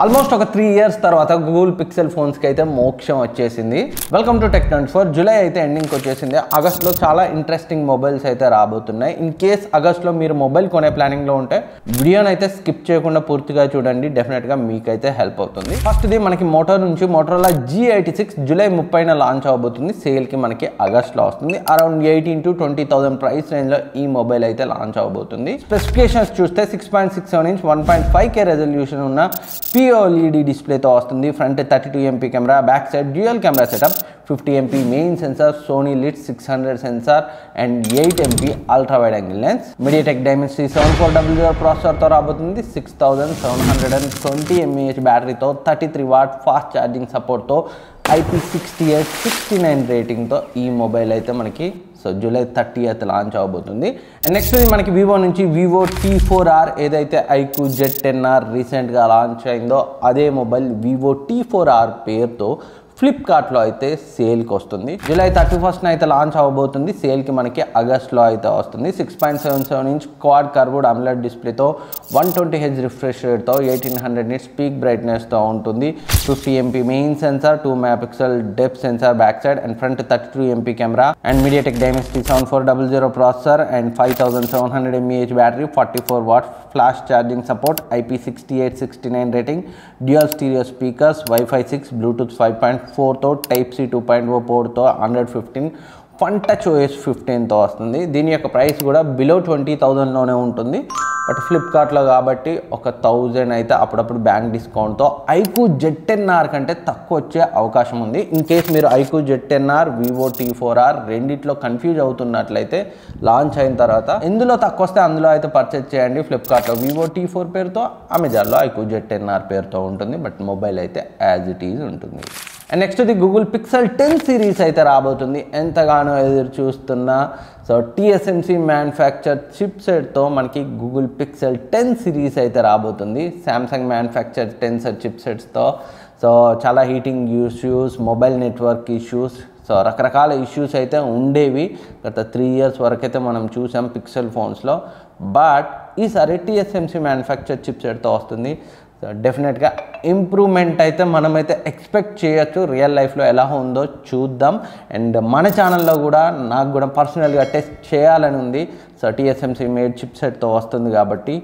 Almost ఒక 3 years తర్వాత Google pixel phones కి అయితే మోక్షం వచ్చేసింది. వెల్కమ్ టు టెక్24. జూలై అయితే ఎండింగ్ వచ్చేసింది. ఆగస్ట్లో చాలా ఇంట్రెస్టింగ్ మొబైల్స్ అయితే రాబోతున్నాయి. ఇన్ కేస్ ఆగస్ట్లో మీరు మొబైల్ కొనే ప్లానింగ్ లో ఉంటే వీడియోని అయితే స్కిప్ చేయకుండా పూర్తిగా చూడండి. డెఫినెట్ గా మీకైతే హెల్ప్ అవుతుంది. ఫస్ట్ ది మనకి మోటరోలా G86 జూలై 30న లాంచ్ అవబోతుంది. సేల్ కి మనకి ఆగస్ట్ లో వస్తుంది. అరౌండ్ 18,000 to 20,000 ప్రైస్ రేంజ్ లో ఈ మొబైల్ అయితే లాంచ్ అవబోతుంది. స్పెసిఫికేషన్స్ చూస్తే 6.67 ఇంచ్ 1.5K రెజల్యూషన్ ఉన్న OLED డిస్ప్లేతో వస్తుంది. Front 32 MP camera, back side dual camera setup, 50 MP main sensor, Sony LYT 600 sensor and 8 MP ultra wide angle lens. MediaTek Dimensity 7400 ప్రాసెసర్తో రాబోతుంది. 6720 mAh బ్యాటరీతో 33 వాట్ ఫాస్ట్ ఛార్జింగ్ సపోర్ట్తో IP68-69 రేటింగ్తో ఈ mobile అయితే మనకి జూలై 30th లాంచ్ అవబోతుంది. And next మనకి వివో నుంచి వివో T4R ఏదైతే iQOO Z10R రీసెంట్గా లాంచ్ అయిందో అదే మొబైల్ వివో T4R పేరుతో ఫ్లిప్కార్ట్లో అయితే సేల్కి వస్తుంది. జూలై 31న అయితే లాంచ్ అవబోతుంది. సేల్కి మనకి ఆగస్ట్లో అయితే వస్తుంది. 6.77 ఇంచ్ క్వాడ్ కర్వ్డ్ AMOLED డిస్ప్లేతో 120Hz రిఫ్రెష్ రేట్తో 1800 nits పీక్ బ్రైట్నెస్తో ఉంటుంది. 50 MP main sensor, 2 MP depth sensor back side and front 32 MP camera and MediaTek Dimensity 7400 processor and 5700 mAh battery, 44 watt flash charging support, IP68-69 rating, dual stereo speakers, Wi-Fi 6, Bluetooth 5.4తో, Type-C 2.0 పోర్ట్తో, 115 Fun Touch OS 15తో వస్తుంది. దీని యొక్క price కూడా below 20,000లోనే ఉంటుంది. But ఫ్లిప్కార్ట్లో కాబట్టి ఒక 1000 అయితే అప్పుడప్పుడు బ్యాంక్ డిస్కౌంట్తో iQOO Z10R కంటే తక్కువ వచ్చే అవకాశం ఉంది. ఇన్ కేస్ మీరు iQOO Z10R, వివో T4R రెండిట్లో కన్ఫ్యూజ్ అవుతున్నట్లయితే లాంచ్ అయిన తర్వాత ఎందులో తక్కువ వస్తే అందులో అయితే పర్చేజ్ చేయండి. ఫ్లిప్కార్ట్లో వివో T4 పేరుతో, అమెజాన్లో iQOO Z10R పేరుతో ఉంటుంది. బట్ మొబైల్ అయితే యాజ్ ఇట్ ఈజ్ ఉంటుంది. And next the Google Pixel 10 series అయితే రాబోతుంది. ఎంతగానో ఎదురు చూస్తున్న TSMC మ్యానుఫ్యాక్చర్ చిప్సెట్తో మనకి గూగుల్ పిక్సెల్ 10 సిరీస్ అయితే రాబోతుంది. శాంసంగ్ మ్యానుఫ్యాక్చర్ టెన్సర్ చిప్సెట్స్తో చాలా heating issues, mobile network issues, రకరకాల ఇష్యూస్ అయితే ఉండేవి గత 3 ఇయర్స్ వరకైతే మనం చూసాం పిక్సెల్ ఫోన్స్లో. బట్ ఈసారి TSMC మ్యానుఫ్యాక్చర్ చిప్సెట్తో వస్తుంది. డెఫినెట్గా ఇంప్రూవ్మెంట్ అయితే మనమైతే ఎక్స్పెక్ట్ చేయొచ్చు. రియల్ లైఫ్లో ఎలా ఉందో చూద్దాం. అండ్ మన ఛానల్లో కూడా నాకు కూడా పర్సనల్గా టెస్ట్ చేయాలని ఉంది. TSMC మేడ్ చిప్సెట్తో వస్తుంది కాబట్టి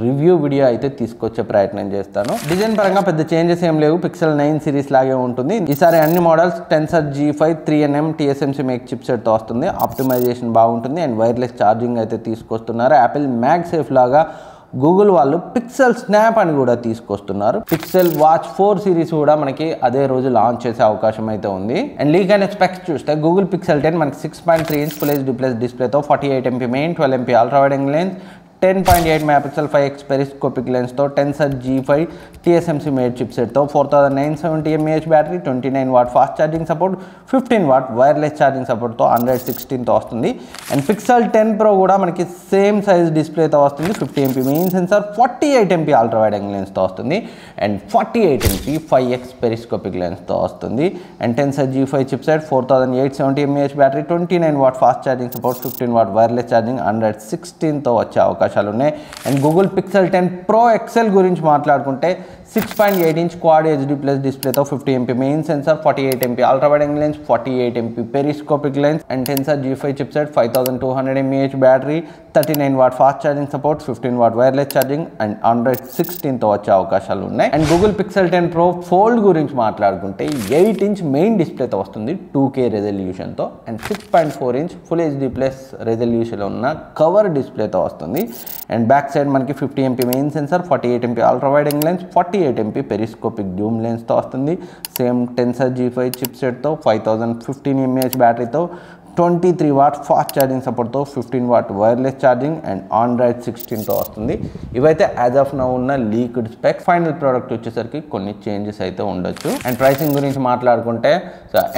రివ్యూ వీడియో అయితే తీసుకొచ్చే ప్రయత్నం చేస్తాను. డిజైన్ పరంగా పెద్ద చేంజెస్ ఏం లేవు. పిక్సెల్ 9 సిరీస్ లాగే ఉంటుంది. ఈసారి అన్ని models Tensor G5 3nm TSMC make చిప్సెట్తో వస్తుంది. ఆప్టిమైజేషన్ బాగుంటుంది అండ్ వైర్లెస్ ఛార్జింగ్ అయితే తీసుకొస్తున్నారు. యాపిల్ మ్యాగ్సేఫ్ లాగా గూగుల్ వాళ్ళు పిక్సెల్ స్నాప్ అని కూడా తీసుకొస్తున్నారు. పిక్సెల్ వాచ్ 4 సిరీస్ కూడా మనకి అదే రోజు లాంచ్ చేసే అవకాశం అయితే ఉంది. అండ్ లీక్ అయిన స్పెక్స్ చూస్తే గూగుల్ పిక్సెల్ 10 మనకి 6.3 ఇంచ్ ఫుల్ హెచ్డీ ప్లస్ డిస్ప్లేతో 48 MP main, 12 MP ultra wide angle lens, 10.8 MP 5x periscopic లెన్స్తో టెన్సర్ G5 TSMC మేడ్ చిప్సెట్తో 4970 mAh battery, 29 watt fast charging support, 15 watt wireless charging సపోర్ట్తో 116తో వస్తుంది. And pixel 10 Pro కూడా మనకి same size డిస్ప్లేతో వస్తుంది. 50 MP main sensor, 48 MP ultra wide angle లెన్స్తో వస్తుంది అండ్ 48 MP 5x పెరిస్కోపిక్ లెన్స్తో వస్తుంది. And Tensor G5 chipset, 4870 mAh battery, 29 watt fast charging support, 15 watt wireless charging, 116తో వచ్చే అవకాశం ఉన్నాయి. And Google Pixel 10 Pro XL గురించి మాట్లాడుకుంటే 6.8 ఇంచ్ క్వాడ్ హెచ్డీ ప్లస్ డిస్ప్లేతో 50 MP main sensor, 48 MP ultra wide angle lens, 48 MP periscopic lens and Tensor G5 chipset, 5200 mAh battery, 39 watt fast charging support, 15 watt wireless charging and 116తో వచ్చే అవకాశాలు ఉన్నాయి. And Google Pixel 10 Pro fold గురించి మాట్లాడుకుంటే 8 inch main డిస్ప్లేతో వస్తుంది 2K రెజల్యూషన్తో and 6.4 inch full HD plus resolution ఉన్న కవర్ డిస్ప్లేతో వస్తుంది. అండ్ బ్యాక్ సైడ్ మనకి 50 MP main sensor, 48 MP ultra wide angle lens, 48 MP periscopic zoom లెన్స్తో వస్తుంది. సేమ్ టెన్సర్ G5 చిప్సెట్తో 5015 mAh బ్యాటరీతో 23 వాట్ ఫాస్ట్ ఛార్జింగ్ సపోర్ట్తో 15 వాట్ వైర్లెస్ ఛార్జింగ్ అండ్ 116తో వస్తుంది. ఇవైతే యాజ్ ఆఫ్ నౌ ఉన్న లీక్డ్ స్పెక్. ఫైనల్ ప్రోడక్ట్ వచ్చేసరికి కొన్ని చేంజెస్ అయితే ఉండొచ్చు. అండ్ ప్రైసింగ్ గురించి మాట్లాడుకుంటే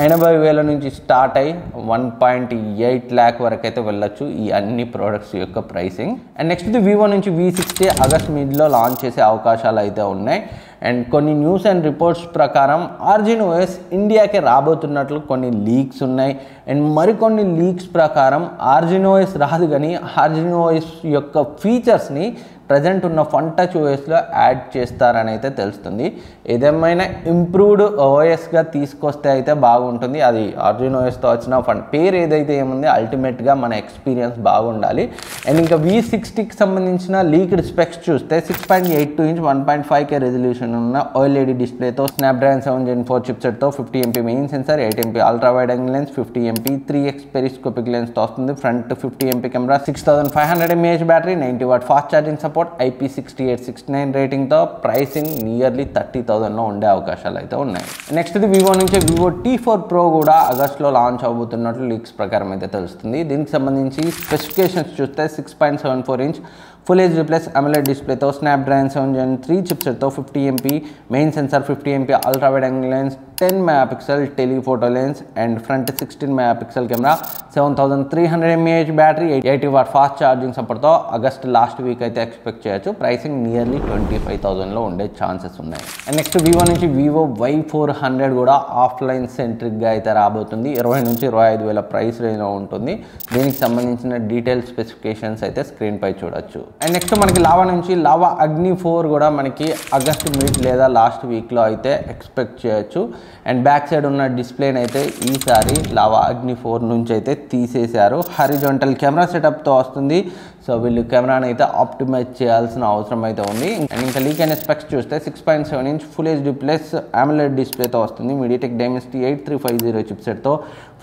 80,000 నుంచి స్టార్ట్ అయ్యి 1.8 lakh వరకు అయితే వెళ్ళొచ్చు ఈ అన్ని ప్రోడక్ట్స్ యొక్క ప్రైసింగ్. అండ్ నెక్స్ట్ వివో నుంచి V60 ఆగస్ట్ మిడ్లో లాంచ్ చేసే అవకాశాలు అయితే ఉన్నాయి. అండ్ కొన్ని న్యూస్ అండ్ రిపోర్ట్స్ ప్రకారం ఆర్జిన్ ఓఎస్ ఇండియాకి రాబోతున్నట్లు కొన్ని లీక్స్ ఉన్నాయి. అండ్ మరికొన్ని లీక్స్ ప్రకారం ఆర్జిన్ ఓఎస్ రాదు కానీ ఆర్జిన్ ఓఎస్ యొక్క ఫీచర్స్ని ప్రజెంట్ ఉన్న ఫన్ టచ్ ఓఎస్లో యాడ్ చేస్తారని అయితే తెలుస్తుంది. ఏదేమైనా ఇంప్రూవ్డ్ ఓఎస్గా తీసుకొస్తే అయితే బాగుంటుంది. అది ఆర్డినో ఓఎస్తో వచ్చిన ఫన్ పేరు ఏదైతే ఏముంది అల్టిమేట్గా మన ఎక్స్పీరియన్స్ బాగుండాలి. అండ్ ఇంకా V60కి సంబంధించిన లీక్డ్ స్పెక్స్ చూస్తే 6.82 ఇంచ్ 1.5K రెజల్యూషన్ ఉన్న OLED డిస్ప్లేతో స్నాప్డ్రాగన్ 7 Gen 4 చిప్సెట్తో 50MP main sensor, 8MP ultra wide angle lens, 50MP 3x periscopic లెన్స్తో వస్తుంది. Front 50MP camera, 6500 mAh battery, 90W fast charging support, IP6869 రేటింగ్తో ప్రైసింగ్ నియర్లీ 30,000లో ఉండే అవకాశాలు అయితే ఉన్నాయి. నెక్స్ట్ ఇది వివో నుంచి వివో T4 Pro కూడా ఆగస్టులో లాంచ్ అవబోతున్నట్లు లీక్స్ ప్రకారం అయితే తెలుస్తుంది. దీనికి సంబంధించి స్పెసిఫికేషన్స్ చూస్తే 6.74 inch full HD plus AMOLED డిస్ప్లేతో స్నాప్డ్రాగన్ 7 Gen 3 చిప్సెట్తో 50MP main sensor, 50MP ultra wide angle lens, 10 MP telephoto lens and front 16 MP camera, 7300 mAh battery, 80W fast charging సపోర్ట్తో ఆగస్ట్ లాస్ట్ వీక్ అయితే expect చేయొచ్చు. Pricing nearly 25,000లో ఉండే chances ఉన్నాయి. And next Vivo నుంచి Vivo Y400 కూడా offline సెంట్రిక్గా అయితే రాబోతుంది. 20 నుంచి 25,000 ప్రైస్ రేంజ్లో ఉంటుంది. దీనికి సంబంధించిన డీటెయిల్ స్పెసిఫికేషన్స్ అయితే స్క్రీన్ పై చూడొచ్చు. అండ్ నెక్స్ట్ మనకి లావా నుంచి లావా అగ్ని 4 కూడా మనకి ఆగస్ట్ మిడ్ లేదా లాస్ట్ వీక్లో అయితే ఎక్స్పెక్ట్ చేయొచ్చు. అండ్ బ్యాక్ సైడ్ ఉన్న డిస్ప్లేని అయితే ఈసారి లావా అగ్ని 4 నుంచి అయితే తీసేశారు. హారిజాంటల్ కెమెరా సెటప్తో వస్తుంది. సో వీళ్ళు కెమెరాని అయితే ఆప్టిమైజ్ చేయాల్సిన అవసరం అయితే ఉంది. అండ్ ఇంకా లీక్ అయిన స్పెక్స్ చూస్తే 6.7 inch full HD plus AMOLED డిస్ప్లేతో వస్తుంది. MediaTek Dimensity 8350 చిప్సెట్తో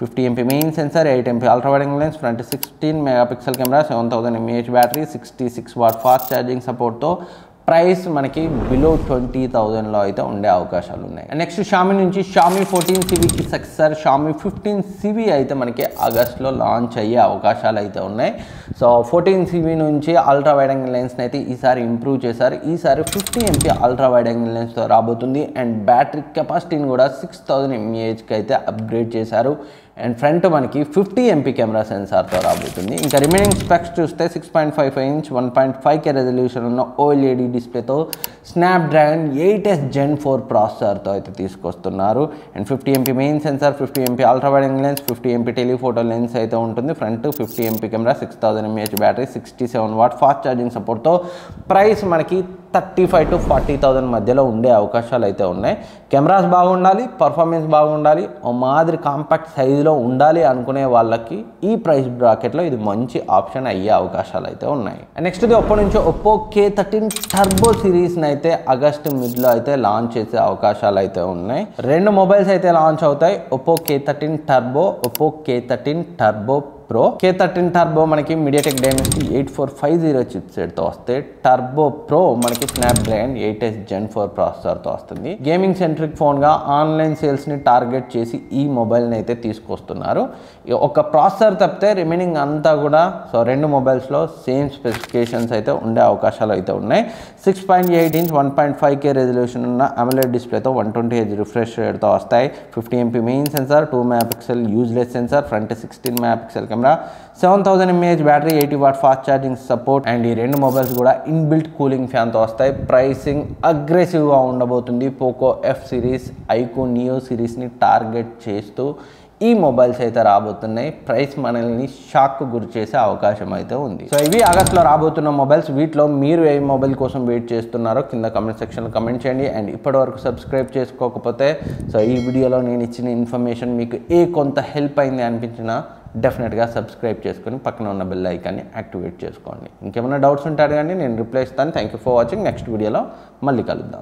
50MP main sensor, 8MP ultra wide angle lens, front 16 MP camera, 7000 mAh battery, 66W fast charging సపోర్ట్తో ప్రైస్ మనకి బిలో 20,000లో అయితే ఉండే అవకాశాలు ఉన్నాయి. నెక్స్ట్ షామీ నుంచి Xiaomi 14CV successor Xiaomi 15CV అయితే మనకి ఆగస్ట్లో లాంచ్ అయ్యే అవకాశాలు అయితే ఉన్నాయి. సో 14CV నుంచి అల్ట్రా వైడ్ యాంగిల్ లెన్స్ని అయితే ఈసారి ఇంప్రూవ్ చేశారు. ఈసారి 50MP అల్ట్రా వైడ్ యాంగిల్ లెన్స్తో రాబోతుంది. అండ్ బ్యాటరీ కెపాసిటీని కూడా 6000 mAhకి అయితే అప్గ్రేడ్ చేశారు. అండ్ ఫ్రంట్ మనకి 50MP కెమెరా సెన్సార్తో రాబోతుంది. ఇంకా రిమైనింగ్ స్పెక్స్ చూస్తే 6.55 ఇంచ్ 1.5K రెజల్యూషన్ ఉన్న OLED డిస్ప్లేతో స్నాప్డ్రాగన్ 8S Gen 4 ప్రాసెసర్తో అయితే తీసుకొస్తున్నారు. And 50MP main sensor, 50MP ultra wide angle lens, 50MP telephoto lens అయితే ఉంటుంది. Front 50MP camera, 6000 mAh battery, 67W fast charging సపోర్ట్తో ప్రైస్ మనకి 35,000 to 40,000 మధ్యలో ఉండే అవకాశాలు అయితే ఉన్నాయి. కెమెరాస్ బాగుండాలి, పర్ఫార్మెన్స్ బాగుండాలి, ఓ మాదిరి కాంపాక్ట్ సైజులో ఉండాలి అనుకునే వాళ్ళకి ఈ ప్రైస్ బ్రాకెట్లో ఇది మంచి ఆప్షన్ అయ్యే అవకాశాలు అయితే ఉన్నాయి. నెక్స్ట్ ఇది ఒప్పో నుంచి ఒప్పో K13 టర్బో సిరీస్ని అయితే ఆగస్ట్ మిడ్లో అయితే లాంచ్ చేసే అవకాశాలు అయితే ఉన్నాయి. 2 మొబైల్స్ అయితే లాంచ్ అవుతాయి. Oppo K13 turbo, Oppo K13 turbo pro. K13 turbo మనకి MediaTek Dimensity 8450 చిప్సెట్తో వస్తే, టర్బో ప్రో మనకి స్నాప్డ్రాగన్ 8S Gen 4 ప్రాసెసర్తో వస్తుంది. గేమింగ్ సెంట్రిక్ ఫోన్గా ఆన్లైన్ సేల్స్ని టార్గెట్ చేసి ఈ మొబైల్ని అయితే తీసుకొస్తున్నారు. ఒక ప్రాసెసర్ తప్పితే రిమైనింగ్ అంతా కూడా సో 2 మొబైల్స్లో సేమ్ స్పెసిఫికేషన్స్ అయితే ఉండే అవకాశాలు అయితే ఉన్నాయి. 6.8 ఇంచ్ 1.5K రెజల్యూషన్ ఉన్న AMOLED డిస్ప్లేతో 120Hz రిఫ్రెష్ రేట్తో వస్తాయి. 50MP main sensor, 2 MP useless sensor, front 16 MP camera, 7000 mAh battery, 80W fast charging support. And ఈ 2 మొబైల్స్ కూడా ఇన్బిల్ట్ కూలింగ్ ఫ్యాన్తో వస్తాయి. ప్రైసింగ్ అగ్రెసివ్గా ఉండబోతుంది. Poco F series, iQOO Neo సిరీస్ని టార్గెట్ చేస్తూ ఈ మొబైల్స్ అయితే రాబోతున్నాయి. ప్రైస్ మనల్ని షాక్ గురి చేసే అవకాశం అయితే ఉంది. సో ఇవి ఆగస్ట్లో రాబోతున్న మొబైల్స్. వీటిలో మీరు ఏ మొబైల్ కోసం వెయిట్ చేస్తున్నారో కింద కమెంట్ సెక్షన్లో కమెంట్ చేయండి. అండ్ ఇప్పటివరకు సబ్స్క్రైబ్ చేసుకోకపోతే సో ఈ వీడియోలో నేను ఇచ్చిన ఇన్ఫర్మేషన్ మీకు కొంత హెల్ప్ అయింది అనిపించినా డెఫినెట్గా సబ్స్క్రైబ్ చేసుకొని పక్కన ఉన్న బెల్ ఐకాన్ని యాక్టివేట్ చేసుకోండి. ఇంకేమైనా డౌట్స్ ఉంటే అడగండి, నేను రిప్లై ఇస్తాను. Thank you for watching. Next వీడియోలో మళ్ళీ కలుద్దాం.